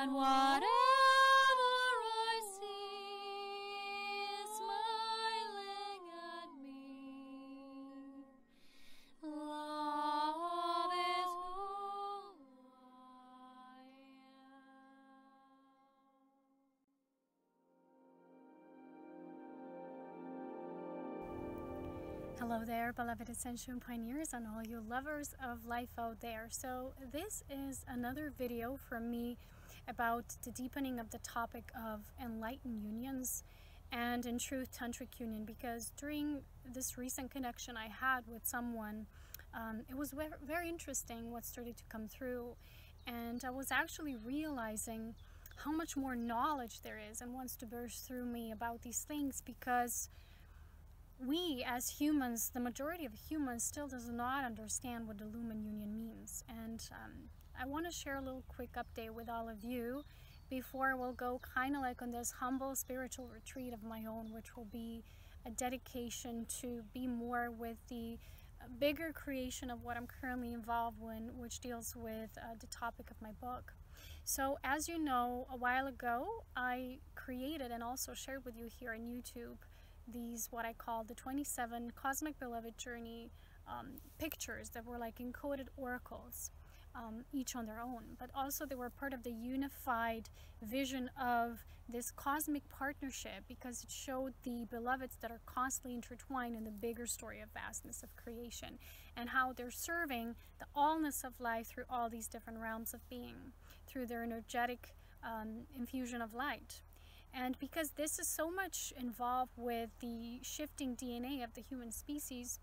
and whatever I see is smiling at me. Love is who I am. Hello there, beloved Ascension Pioneers and all you lovers of life out there. So this is another video from me about the deepening of the topic of enlightened unions and in truth tantric union, because during this recent connection I had with someone, it was very interesting what started to come through, and I was actually realizing how much more knowledge there is and wants to burst through me about these things, because we as humans, the majority of humans, still does not understand what the Lumen Union means. And I want to share a little quick update with all of you before we'll go kind of like on this humble spiritual retreat of my own, which will be a dedication to be more with the bigger creation of what I'm currently involved in, which deals with the topic of my book. So as you know, a while ago I created and also shared with you here on YouTube these what I call the 27 Cosmic Beloved Journey pictures that were like encoded oracles, each on their own, but also they were part of the unified vision of this cosmic partnership, because it showed the beloveds that are constantly intertwined in the bigger story of vastness of creation and how they're serving the allness of life through all these different realms of being through their energetic infusion of light. And because this is so much involved with the shifting DNA of the human species,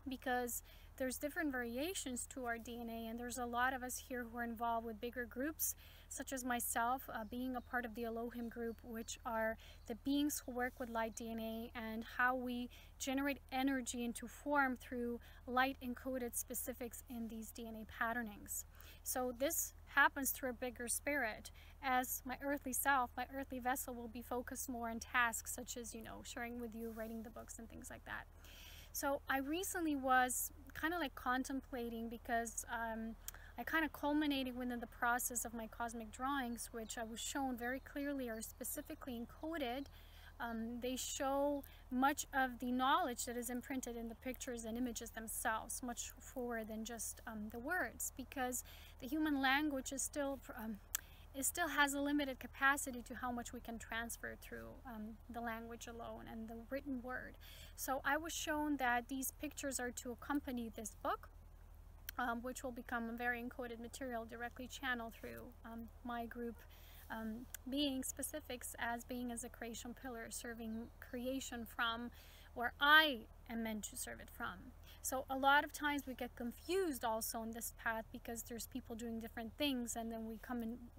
because there's different variations to our DNA, and there's a lot of us here who are involved with bigger groups, such as myself, being a part of the Elohim group, which are the beings who work with light DNA and how we generate energy into form through light encoded specifics in these DNA patternings. So this happens through a bigger spirit, as my earthly self, my earthly vessel, will be focused more on tasks such as, you know, sharing with you, writing the books and things like that. So I recently was kind of like contemplating, because I kind of culminated within the process of my cosmic drawings, which I was shown very clearly are specifically encoded. They show much of the knowledge that is imprinted in the pictures and images themselves, much forward than just the words, because the human language is still it still has a limited capacity to how much we can transfer through the language alone and the written word. So I was shown that these pictures are to accompany this book, which will become a very encoded material directly channeled through my group, being specifics as being as a creation pillar, serving creation from where I am meant to serve it from. So a lot of times we get confused also in this path, because there's people doing different things, and then we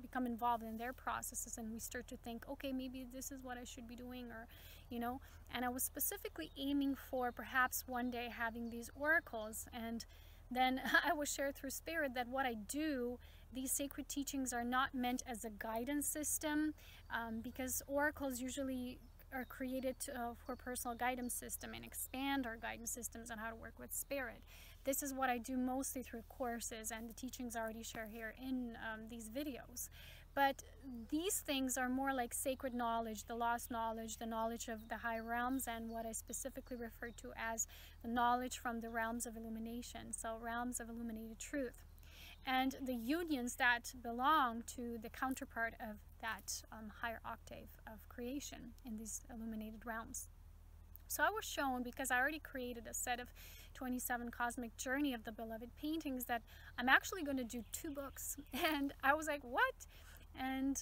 become involved in their processes, and we start to think, okay, maybe this is what I should be doing, or you know. And I was specifically aiming for perhaps one day having these oracles, and then I was shared through spirit that what I do, these sacred teachings are not meant as a guidance system, because oracles usually are created for personal guidance system and expand our guidance systems on how to work with spirit. This is what I do mostly through courses and the teachings I already share here in these videos. But these things are more like sacred knowledge, the lost knowledge, the knowledge of the high realms, and what I specifically refer to as the knowledge from the realms of illumination, so realms of illuminated truth, and the unions that belong to the counterpart of that higher octave of creation in these illuminated realms. So I was shown, because I already created a set of 27 Cosmic Journey of the Beloved paintings, that I'm actually going to do 2 books. And I was like, what? And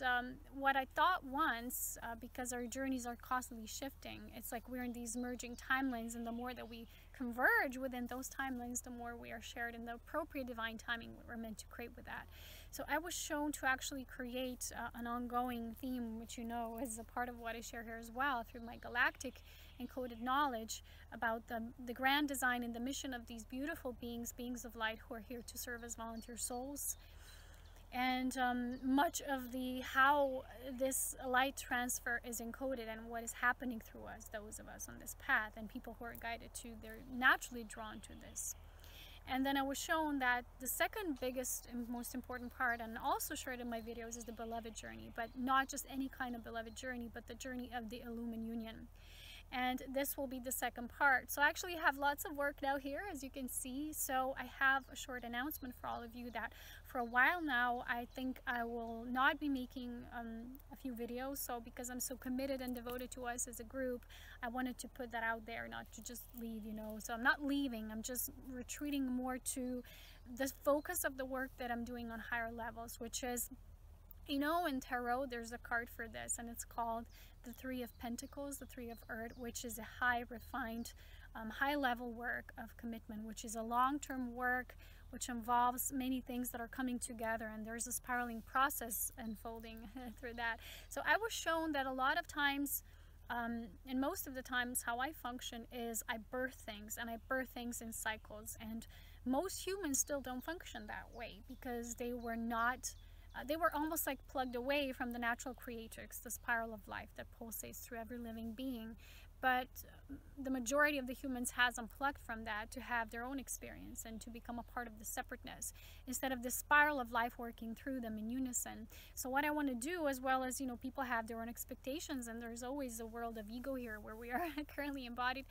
what I thought once, because our journeys are constantly shifting, it's like we're in these merging timelines, and the more that we converge within those timelines, the more we are shared in the appropriate divine timing we're meant to create with that. So I was shown to actually create an ongoing theme, which you know is a part of what I share here as well, through my galactic encoded knowledge about the grand design and the mission of these beautiful beings, beings of light, who are here to serve as volunteer souls. And much of the how this light transfer is encoded and what is happening through us, those of us on this path, and people who are guided to, they're naturally drawn to this. And then I was shown that the second biggest and most important part, and also shared in my videos, is the beloved journey, but not just any kind of beloved journey, but the journey of the Illumined Union. And this will be the second part. So I actually have lots of work now here, as you can see. So I have a short announcement for all of you that for a while now, I think I will not be making a few videos. So because I'm so committed and devoted to us as a group, I wanted to put that out there, not to just leave, you know. So I'm not leaving, I'm just retreating more to the focus of the work that I'm doing on higher levels, which is, you know, in tarot, there's a card for this, and it's called the Three of Pentacles, the Three of Earth, which is a high refined, high level work of commitment, which is a long-term work, which involves many things that are coming together, and there's a spiraling process unfolding through that. So I was shown that a lot of times, and most of the times, how I function is I birth things, and I birth things in cycles, and most humans still don't function that way because they were not they were almost like plugged away from the natural creatrix, the spiral of life that pulsates through every living being. But the majority of the humans has unplugged from that to have their own experience and to become a part of the separateness instead of the spiral of life working through them in unison. So what I want to do, as well as, you know, people have their own expectations, and there's always a world of ego here where we are currently embodied,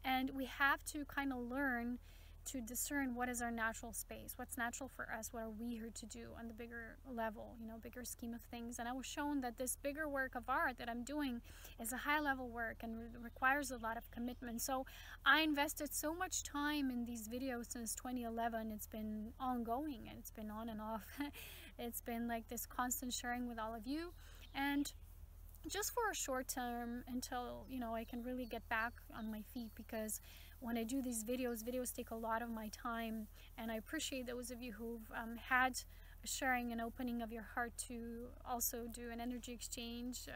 and we have to kind of learn to discern what is our natural space, what's natural for us, what are we here to do on the bigger level, you know, bigger scheme of things. And I was shown that this bigger work of art that I'm doing is a high level work and requires a lot of commitment. So I invested so much time in these videos since 2011. It's been ongoing, and it's been on and off. It's been like this constant sharing with all of you, and just for a short term until, you know, I can really get back on my feet, because when I do these videos take a lot of my time, and I appreciate those of you who've had a sharing and opening of your heart to also do an energy exchange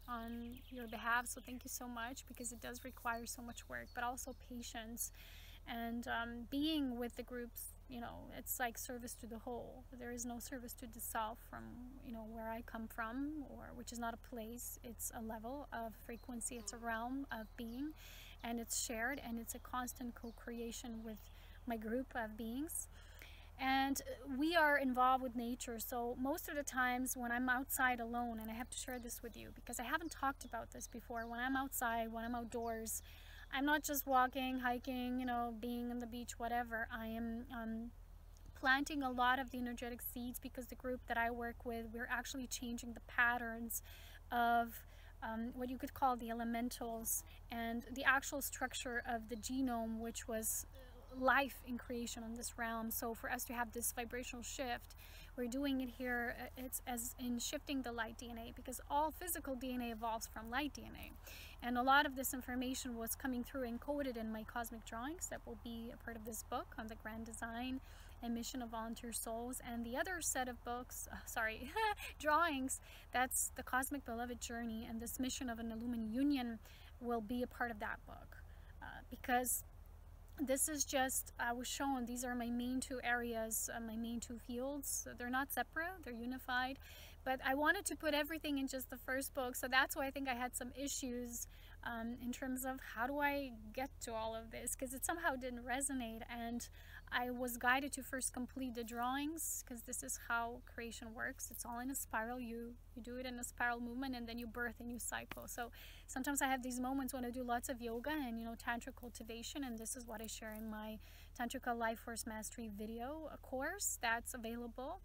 on your behalf. So thank you so much, because it does require so much work, but also patience. And being with the groups, you know, it's like service to the whole. There is no service to the self from, you know, where I come from, or which is not a place, it's a level of frequency, it's a realm of being, and it's shared, and it's a constant co-creation with my group of beings. And we are involved with nature. So most of the times when I'm outside alone, and I have to share this with you because I haven't talked about this before, when I'm outside, when I'm outdoors, I'm not just walking, hiking, you know, being on the beach, whatever. I am planting a lot of the energetic seeds, because the group that I work with, we're actually changing the patterns of what you could call the elementals and the actual structure of the genome, which was life in creation on this realm. So for us to have this vibrational shift, we're doing it here. It's as in shifting the light DNA, because all physical DNA evolves from light DNA, and a lot of this information was coming through encoded in my cosmic drawings that will be a part of this book on the grand design and mission of volunteer souls. And the other set of books, drawings, that's the cosmic beloved journey, and this mission of an illumined union will be a part of that book, because this is just, I was shown, these are my main two areas, my main two fields. They're not separate, they're unified, but I wanted to put everything in just the first book. So that's why I think I had some issues in terms of how do I get to all of this, because it somehow didn't resonate. And I was guided to first complete the drawings, because this is how creation works. It's all in a spiral. You do it in a spiral movement, and then you birth a new cycle. So sometimes I have these moments when I do lots of yoga and, you know, tantra cultivation, and this is what I share in my TANTRIKA Life Force Mastery video, a course that's available.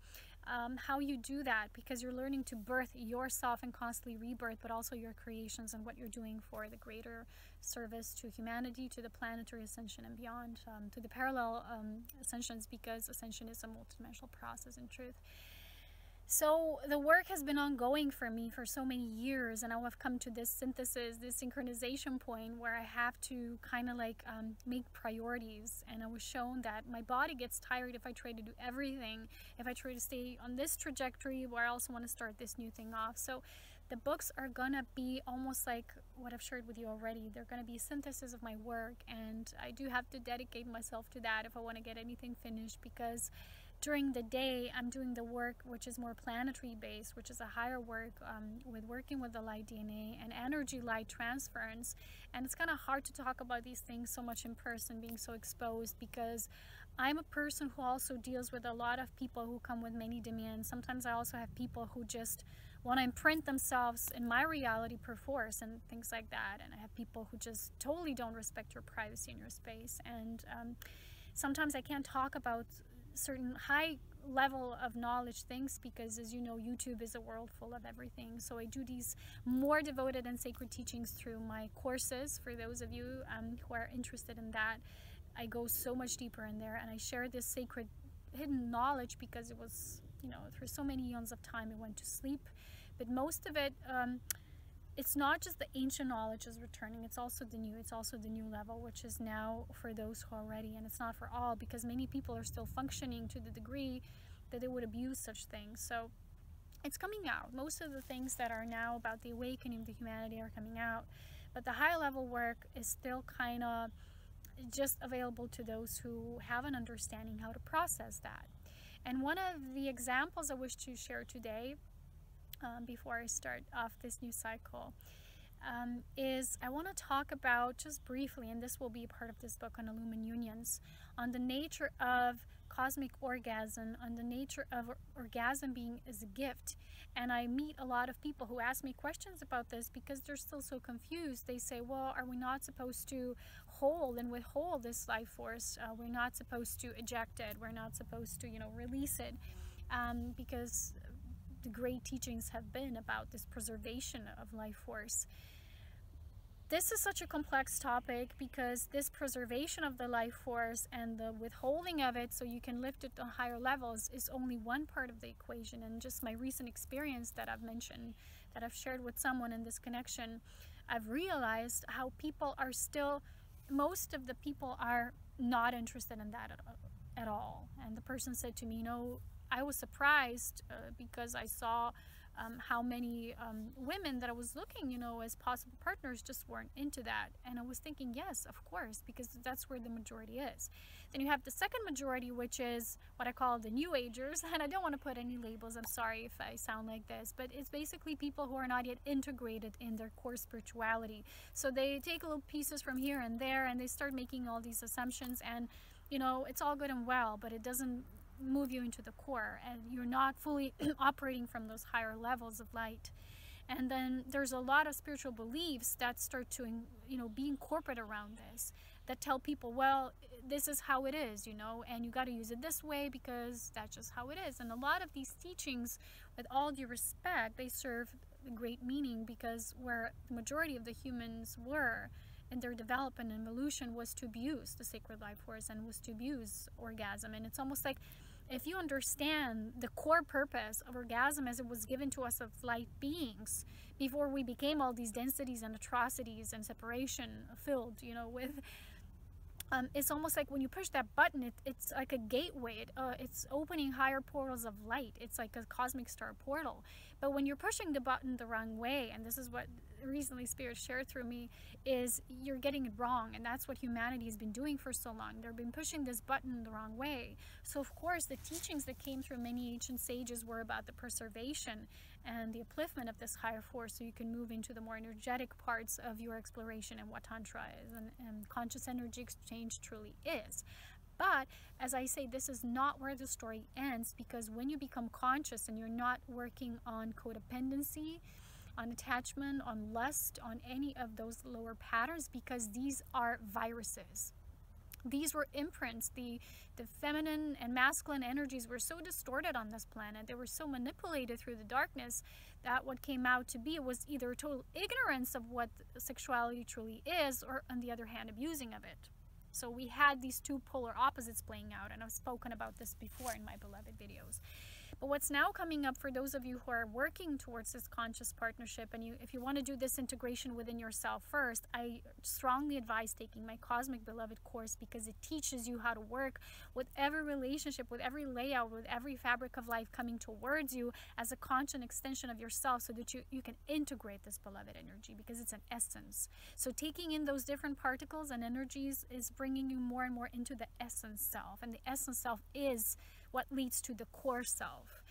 How you do that, because you're learning to birth yourself and constantly rebirth, but also your creations and what you're doing for the greater service to humanity, to the planetary ascension and beyond, to the parallel ascensions, because ascension is a multidimensional process in truth. So the work has been ongoing for me for so many years, and now I've come to this synthesis, this synchronization point where I have to kind of like make priorities. And I was shown that my body gets tired if I try to do everything, if I try to stay on this trajectory where I also want to start this new thing off. So the books are gonna be almost like what I've shared with you already. They're gonna be a synthesis of my work, and I do have to dedicate myself to that if I want to get anything finished, because during the day I'm doing the work which is more planetary based, which is a higher work with working with the light DNA and energy light transference. And it's kind of hard to talk about these things so much in person, being so exposed, because I'm a person who also deals with a lot of people who come with many demands. Sometimes I also have people who just want to imprint themselves in my reality per force and things like that. And I have people who just totally don't respect your privacy and your space. And sometimes I can't talk about certain high level of knowledge things because, as you know, YouTube is a world full of everything. So I do these more devoted and sacred teachings through my courses. For those of you who are interested in that, I go so much deeper in there, and I share this sacred hidden knowledge because it was, you know, through so many eons of time it went to sleep. But most of it, it's not just the ancient knowledge is returning, it's also the new. It's also the new level, which is now for those who are ready, and it's not for all, because many people are still functioning to the degree that they would abuse such things. So it's coming out. Most of the things that are now about the awakening of the humanity are coming out, but the high level work is still kind of just available to those who have an understanding how to process that. And one of the examples I wish to share today, before I start off this new cycle, is I want to talk about just briefly, and this will be a part of this book on Illumined Unions, on the nature of cosmic orgasm, on the nature of orgasm being as a gift. And I meet a lot of people who ask me questions about this because they're still so confused. They say, well, are we not supposed to hold and withhold this life force? We're not supposed to eject it. We're not supposed to, you know, release it, because the great teachings have been about this preservation of life force. This is such a complex topic because this preservation of the life force and the withholding of it so you can lift it to higher levels is only one part of the equation. And just my recent experience that I've mentioned, that I've shared with someone in this connection, I've realized how people are still, most of the people are not interested in that at all. And the person said to me, you know, I was surprised because I saw how many women that I was looking, you know, as possible partners just weren't into that. And I was thinking, yes, of course, because that's where the majority is. Then you have the second majority, which is what I call the New Agers. And I don't want to put any labels. I'm sorry if I sound like this, but it's basically people who are not yet integrated in their core spirituality. So they take little pieces from here and there, and they start making all these assumptions. And, you know, it's all good and well, but it doesn't move you into the core, and you're not fully operating from those higher levels of light. And then there's a lot of spiritual beliefs that start to, you know, be incorporated around this, that tell people, well, this is how it is, you know, and you got to use it this way because that's just how it is. And a lot of these teachings, with all due respect, they serve a great meaning, because where the majority of the humans were in their development and evolution was to abuse the sacred life force and was to abuse orgasm. And it's almost like, if you understand the core purpose of orgasm as it was given to us as light beings before we became all these densities and atrocities and separation filled, you know, with it's almost like when you push that button, it's like a gateway. It's opening higher portals of light. It's like a cosmic star portal. But when you're pushing the button the wrong way, and this is what recently Spirit shared through me, is you're getting it wrong. And that's what humanity has been doing for so long. They've been pushing this button the wrong way. So of course the teachings that came through many ancient sages were about the preservation and the upliftment of this higher force, so you can move into the more energetic parts of your exploration and what Tantra is and conscious energy exchange truly is. But as I say, this is not where the story ends, because when you become conscious and you're not working on codependency, on attachment, on lust, on any of those lower patterns, because these are viruses. These were imprints. The feminine and masculine energies were so distorted on this planet. They were so manipulated through the darkness that what came out to be was either total ignorance of what sexuality truly is, or on the other hand, abusing of it. So we had these two polar opposites playing out, and I've spoken about this before in my beloved videos. But what's now coming up for those of you who are working towards this conscious partnership, and if you want to do this integration within yourself first, I strongly advise taking my Cosmic Beloved course, because it teaches you how to work with every relationship, with every layout, with every fabric of life coming towards you as a conscious extension of yourself, so that you can integrate this beloved energy, because it's an essence. So taking in those different particles and energies is bringing you more and more into the essence self, and the essence self is what leads to the core self.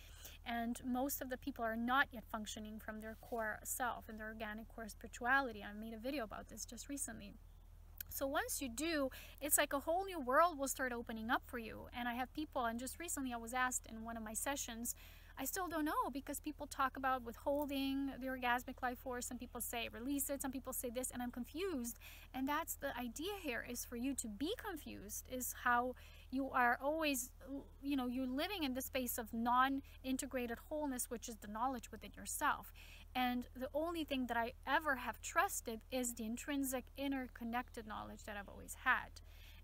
And most of the people are not yet functioning from their core self and their organic core spirituality. I made a video about this just recently. So once you do, it's like a whole new world will start opening up for you. And I have people, and just recently I was asked in one of my sessions, I still don't know, because people talk about withholding the orgasmic life force, and people say release it, some people say this, and I'm confused. And that's the idea here, is for you to be confused, is how you are always, you know, you're living in the space of non-integrated wholeness, which is the knowledge within yourself. And the only thing that I ever have trusted is the intrinsic interconnected knowledge that I've always had.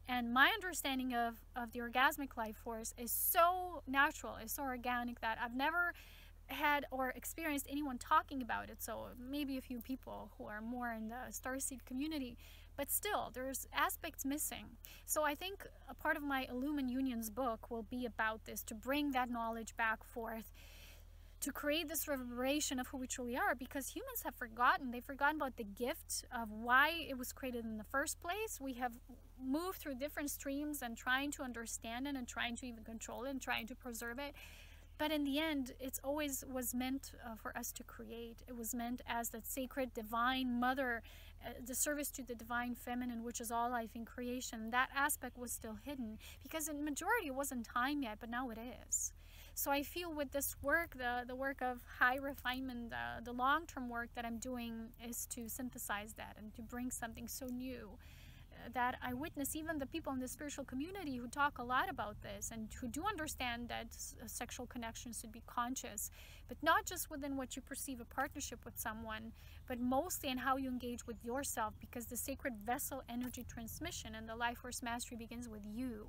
And my understanding of the orgasmic life force is so natural, is so organic, that I've never had or experienced anyone talking about it. So maybe a few people who are more in the starseed community, but still there's aspects missing. So I think a part of my Illumin Unions book will be about this, to bring that knowledge back forth, to create this reverberation of who we truly are, because humans have forgotten. They've forgotten about the gift of why it was created in the first place. We have moved through different streams and trying to understand it, and trying to even control it, and trying to preserve it. But in the end, it's always was meant for us to create. It was meant as the sacred divine mother, the service to the divine feminine, which is all life in creation. That aspect was still hidden, because in majority it wasn't time yet, but now it is. So I feel with this work, the work of high refinement, the long-term work that I'm doing, is to synthesize that and to bring something so new that I witness even the people in the spiritual community who talk a lot about this, and who do understand that sexual connections should be conscious, but not just within what you perceive a partnership with someone, but mostly in how you engage with yourself, because the sacred vessel energy transmission and the Life Force Mastery begins with you.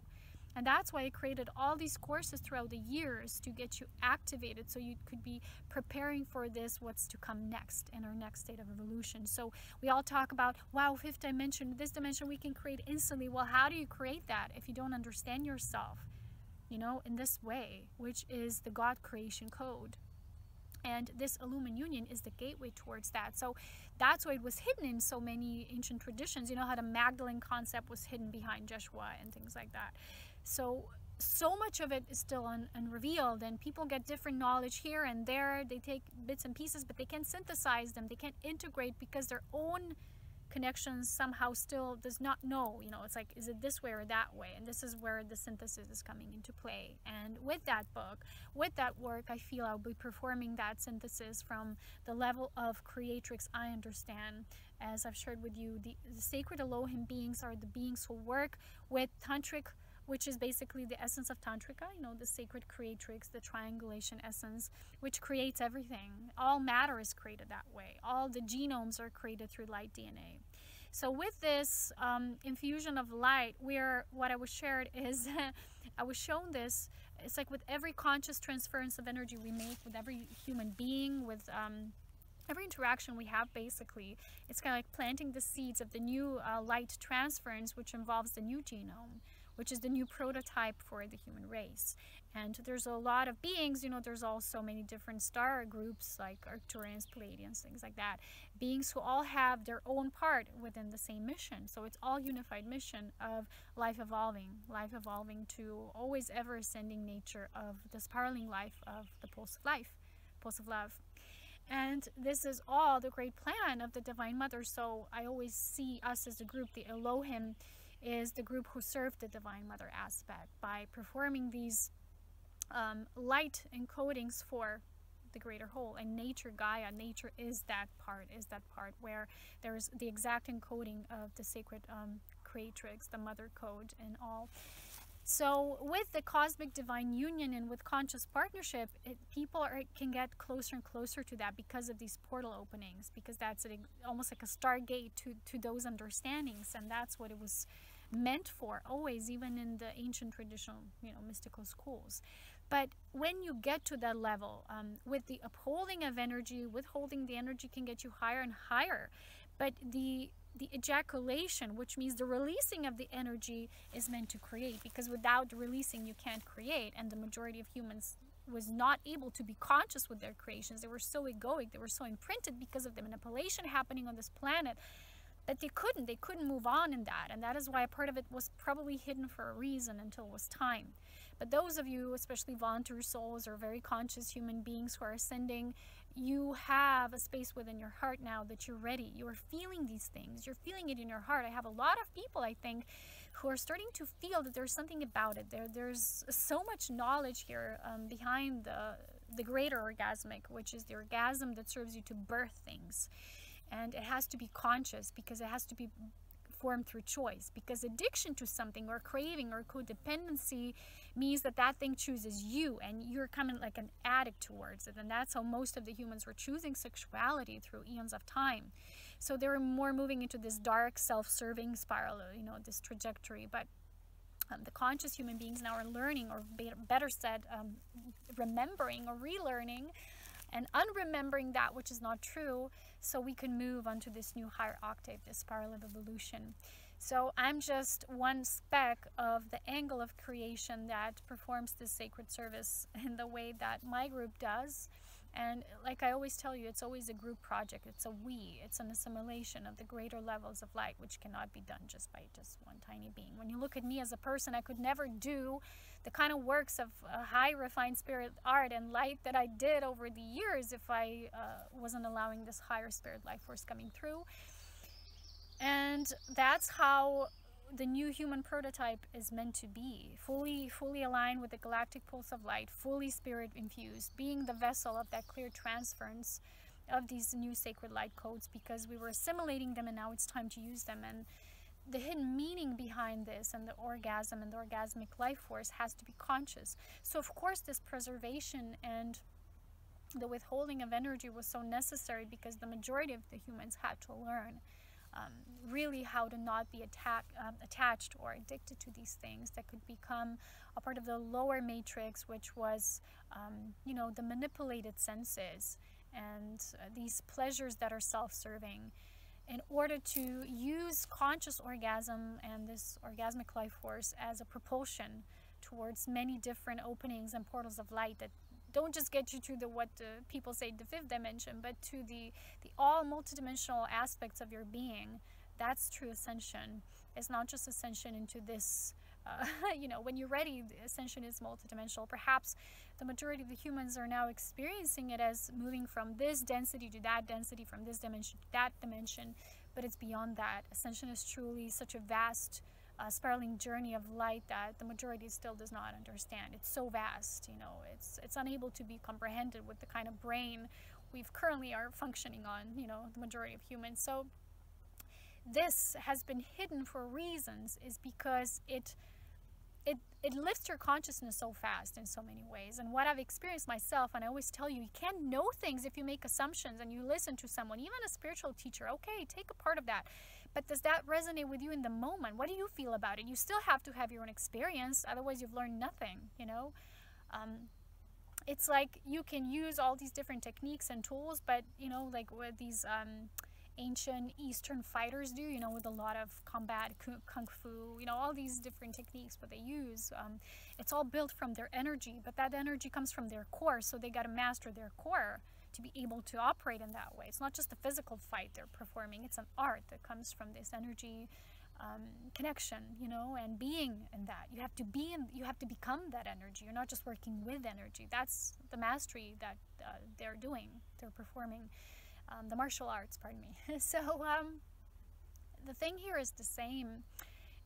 And that's why I created all these courses throughout the years, to get you activated, so you could be preparing for this, what's to come next in our next state of evolution. So we all talk about, wow, fifth dimension, this dimension we can create instantly. Well, how do you create that if you don't understand yourself, you know, in this way, which is the God creation code? And this Illumin Union is the gateway towards that. So that's why it was hidden in so many ancient traditions. You know how the Magdalene concept was hidden behind Joshua and things like that. So much of it is still unrevealed, and people get different knowledge here and there. They take bits and pieces, but they can't synthesize them. They can't integrate, because their own connections somehow still does not know. You know, it's like, is it this way or that way? And this is where the synthesis is coming into play. And with that book, with that work, I feel I'll be performing that synthesis from the level of creatrix I understand. As I've shared with you, the sacred Elohim beings are the beings who work with tantric, which is basically the essence of Tantrika, you know, the sacred creatrix, the triangulation essence, which creates everything. All matter is created that way. All the genomes are created through light DNA. So with this infusion of light, what I was shared is, I was shown this, it's like with every conscious transference of energy we make with every human being, with every interaction we have, basically, it's kind of like planting the seeds of the new light transference, which involves the new genome, which is the new prototype for the human race. And there's a lot of beings, you know, there's also many different star groups like Arcturians, Pleiadians, things like that. Beings who all have their own part within the same mission. So it's all unified mission of life evolving to always ever ascending nature of the spiraling life of the pulse of life, pulse of love. And this is all the great plan of the Divine Mother. So I always see us as a group, the Elohim is the group who serve the Divine Mother aspect by performing these light encodings for the greater whole. And nature, Gaia, nature is that part where there's the exact encoding of the sacred creatrix, the mother code and all. So with the cosmic divine union and with conscious partnership, people can get closer and closer to that because of these portal openings, because that's almost like a stargate to those understandings. And that's what it was meant for always, even in the ancient traditional, you know, mystical schools. But when you get to that level, with the upholding of energy, withholding the energy can get you higher and higher. But the ejaculation, which means the releasing of the energy, is meant to create, because without releasing you can't create. And the majority of humans was not able to be conscious with their creations. They were so egoic, they were so imprinted because of the manipulation happening on this planet, that they couldn't move on in that. And that is why a part of it was probably hidden for a reason until it was time. But those of you, especially volunteer souls or very conscious human beings who are ascending, you have a space within your heart now that you're ready. You're feeling these things. You're feeling it in your heart. I have a lot of people, I think, who are starting to feel that there's something about it. There's so much knowledge here behind the greater orgasmic, which is the orgasm that serves you to birth things. And it has to be conscious, because it has to be formed through choice, because addiction to something or craving or codependency means that that thing chooses you, and you're kind of like an addict towards it. And that's how most of the humans were choosing sexuality through eons of time. So they were more moving into this dark self-serving spiral, you know, this trajectory. But the conscious human beings now are learning, or better said, remembering or relearning and unremembering that which is not true, so we can move onto this new higher octave, this spiral of evolution. So I'm just one speck of the angle of creation that performs this sacred service in the way that my group does. And like I always tell you, it's always a group project. It's a we. It's an assimilation of the greater levels of light, which cannot be done just by just one tiny being. When you look at me as a person, I could never do the kind of works of high refined spirit art and light that I did over the years if I wasn't allowing this higher spirit life force coming through. And that's how the new human prototype is meant to be, fully aligned with the galactic pulse of light, fully spirit infused, being the vessel of that clear transference of these new sacred light codes, because we were assimilating them and now it's time to use them. And the hidden meaning behind this and the orgasm and the orgasmic life force has to be conscious. So of course this preservation and the withholding of energy was so necessary, because the majority of the humans had to learn really how to not be attached or addicted to these things that could become a part of the lower matrix, which was you know, the manipulated senses and these pleasures that are self-serving, in order to use conscious orgasm and this orgasmic life force as a propulsion towards many different openings and portals of light that don't just get you to the what people say the fifth dimension, but to the all multidimensional aspects of your being. That's true ascension. It's not just ascension into this you know, when you're ready, the ascension is multidimensional. Perhaps the majority of the humans are now experiencing it as moving from this density to that density, from this dimension to that dimension, but it's beyond that. Ascension is truly such a vast spiraling journey of light that the majority still does not understand. It's so vast, you know, it's unable to be comprehended with the kind of brain we've currently are functioning on, you know, the majority of humans. So this has been hidden for reasons, is because it lifts your consciousness so fast in so many ways. And what I've experienced myself, and I always tell you, you can't know things if you make assumptions and you listen to someone, even a spiritual teacher. Okay, take a part of that. But does that resonate with you in the moment? What do you feel about it? You still have to have your own experience, otherwise you've learned nothing, you know? It's like you can use all these different techniques and tools, but, you know, like what these ancient Eastern fighters do, you know, with a lot of combat, kung fu, you know, all these different techniques, what they use, it's all built from their energy, but that energy comes from their core, so they got to master their core to be able to operate in that way. It's not just a physical fight they're performing, it's an art that comes from this energy connection, you know, and being in that. You have to be in, you have to become that energy. You're not just working with energy. That's the mastery that they're doing, they're performing. The martial arts, pardon me. So the thing here is the same,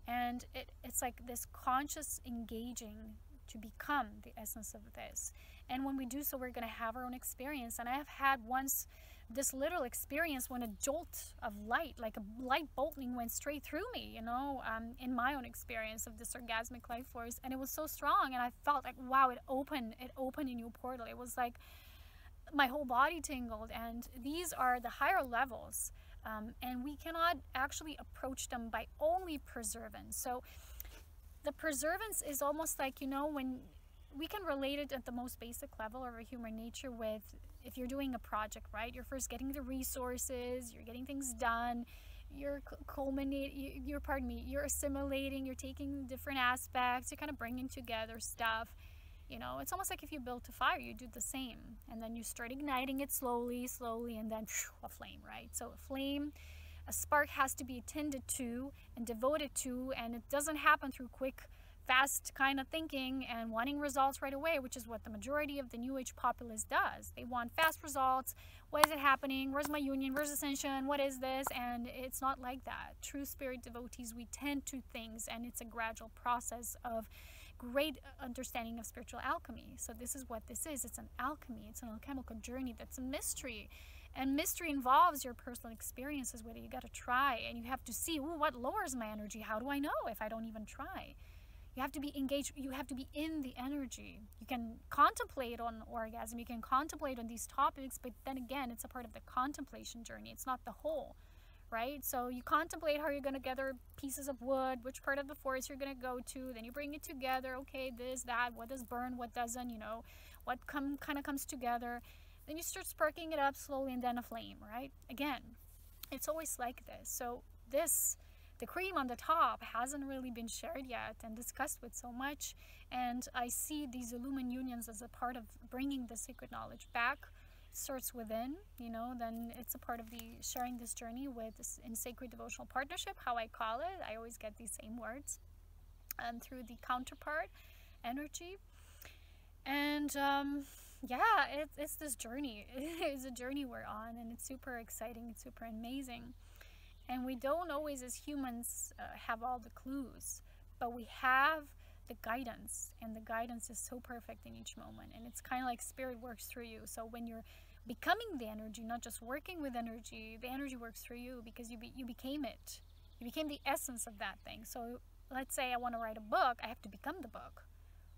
and it's like this conscious engaging to become the essence of this. And when we do so, we're going to have our own experience. And I have had once this little experience when a jolt of light, like a light bolting, went straight through me, you know, in my own experience of this orgasmic life force. And it was so strong, and I felt like, wow, it opened a new portal. It was like my whole body tingled. And these are the higher levels, and we cannot actually approach them by only preservance. So the preservance is almost like, you know, when we can relate it at the most basic level of our human nature with, if you're doing a project, right? You're first getting the resources, you're getting things done, you're you're assimilating, you're taking different aspects, you're kind of bringing together stuff. You know, it's almost like if you built a fire, you do the same, and then you start igniting it slowly, and then a flame, right? So a flame, a spark has to be attended to and devoted to, and it doesn't happen through quick fast kind of thinking and wanting results right away, which is what the majority of the New Age populace does. They want fast results. What is it happening? Where's my union? Where's Ascension? What is this? And it's not like that. True spirit devotees, we tend to things, and it's a gradual process of great understanding of spiritual alchemy. So this is what this is. It's an alchemy. It's an alchemical journey that's a mystery. And mystery involves your personal experiences with it. You got to try, and you have to see, ooh, what lowers my energy? How do I know if I don't even try? You have to be engaged. You have to be in the energy. You can contemplate on orgasm. You can contemplate on these topics, but then again, it's a part of the contemplation journey. It's not the whole, right? So you contemplate how you're going to gather pieces of wood, which part of the forest you're going to go to. Then you bring it together. Okay, this, that, what does burn, what doesn't, you know, what kind of comes together. Then you start sparking it up slowly, and then a flame, right? Again, it's always like this. So this, the cream on the top, hasn't really been shared yet and discussed with so much. And I see these Illumined unions as a part of bringing the sacred knowledge back. It starts within, you know, then it's a part of the sharing this journey with this, in sacred devotional partnership, how I call it. I always get these same words. And through the counterpart energy. And yeah, it's this journey. It's a journey we're on, and it's super exciting. It's super amazing. And we don't always, as humans, have all the clues, but we have the guidance, and the guidance is so perfect in each moment. And it's kind of like spirit works through you. So when you're becoming the energy, not just working with energy, the energy works through you because you became it. You became the essence of that thing. So let's say I want to write a book, I have to become the book.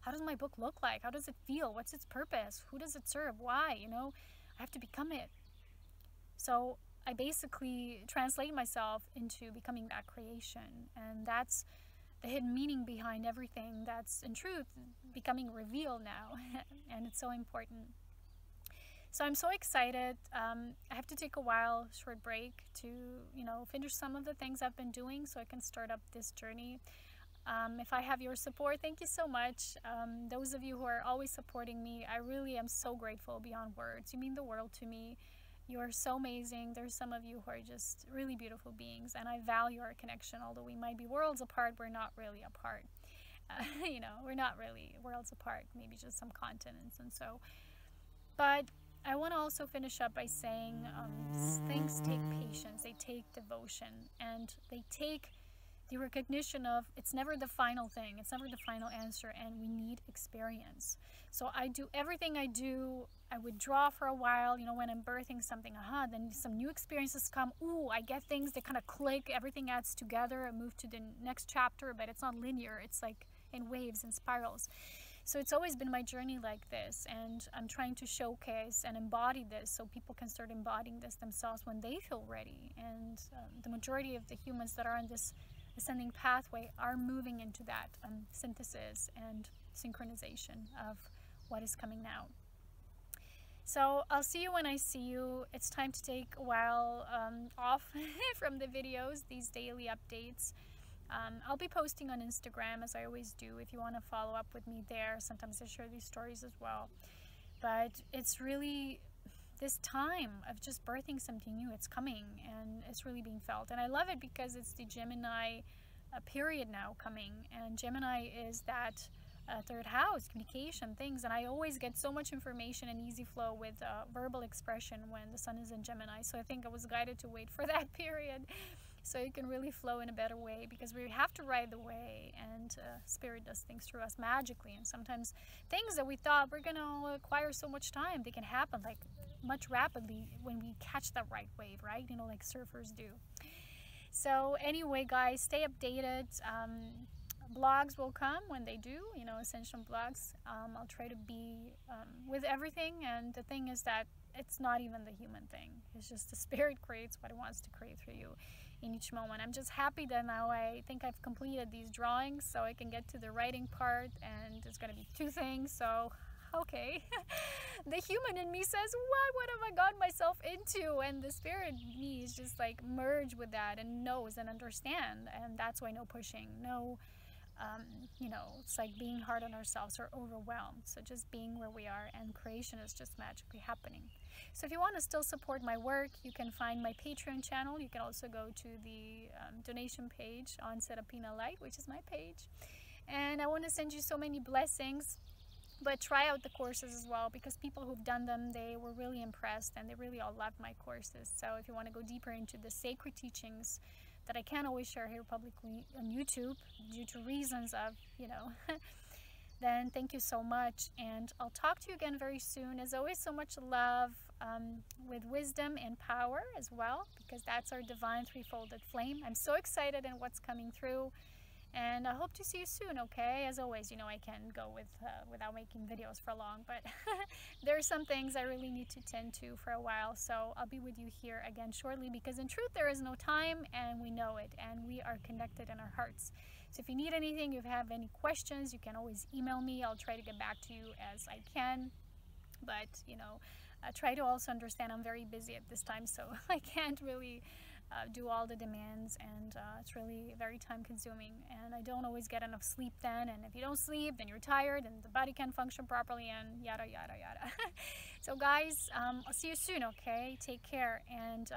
How does my book look like? How does it feel? What's its purpose? Who does it serve? Why? You know, I have to become it. So I basically translate myself into becoming that creation. And that's the hidden meaning behind everything that's, in truth, becoming revealed now. And it's so important. So I'm so excited. I have to take a short break to, you know, finish some of the things I've been doing so I can start up this journey. If I have your support, thank you so much. Those of you who are always supporting me, I really am so grateful beyond words. You mean the world to me. You are so amazing. There's some of you who are just really beautiful beings, and I value our connection. Although we might be worlds apart, we're not really apart. You know, we're not really worlds apart, maybe just some continents and so. But I want to also finish up by saying things take patience, they take devotion, and they take the recognition of it's never the final thing, it's never the final answer, and we need experience. So I do everything I do, I withdraw for a while, you know, when I'm birthing something, then some new experiences come, ooh, I get things, they kind of click, everything adds together, I move to the next chapter, but it's not linear, it's like in waves and spirals. So it's always been my journey like this, and I'm trying to showcase and embody this so people can start embodying this themselves when they feel ready. And the majority of the humans that are on this ascending pathway are moving into that synthesis and synchronization of what is coming now. So I'll see you when I see you. It's time to take a while off from the videos, these daily updates. I'll be posting on Instagram as I always do if you want to follow up with me there. Sometimes I share these stories as well. But it's really this time of just birthing something new. It's coming, and it's really being felt. And I love it because it's the Gemini period now coming. And Gemini is that third house, communication, things. And I always get so much information and easy flow with verbal expression when the sun is in Gemini. So I think I was guided to wait for that period so it can really flow in a better way, because we have to ride the way, and spirit does things through us magically. And sometimes things that we thought were going to acquire so much time, they can happen like much rapidly when we catch that right wave, right? You know, like surfers do. So anyway, guys, stay updated. Blogs will come when they do, you know, Ascension blogs. I'll try to be with everything. And the thing is that it's not even the human thing. It's just the spirit creates what it wants to create through you in each moment. I'm just happy that now I think I've completed these drawings so I can get to the writing part, and it's going to be 2 things. So okay. The human in me says, what have I gotten myself into? And the spirit in me is just like merged with that and knows and understand. And that's why no pushing, no, you know, it's like being hard on ourselves or overwhelmed. So just being where we are, and creation is just magically happening. So if you want to still support my work, you can find my Patreon channel. You can also go to the donation page on Serapina Light, which is my page. And I want to send you so many blessings. But try out the courses as well, because people who've done them, they were really impressed and they really all loved my courses. So if you want to go deeper into the sacred teachings that I can't always share here publicly on YouTube due to reasons of, you know, then thank you so much. And I'll talk to you again very soon. As always, so much love, with wisdom and power as well, because that's our divine three-folded flame. I'm so excited in what's coming through. And I hope to see you soon, okay? As always, you know, I can go without making videos for long, but there are some things I really need to tend to for a while. So I'll be with you here again shortly, because in truth, there is no time, and we know it, and we are connected in our hearts. So if you need anything, if you have any questions, you can always email me. I'll try to get back to you as I can. But, you know, try to also understand I'm very busy at this time, so I can't really do all the demands, and it's really very time consuming, and I don't always get enough sleep then, and if you don't sleep, then you're tired and the body can't function properly, and yada yada yada. So guys, I'll see you soon, okay? Take care, and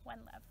one love.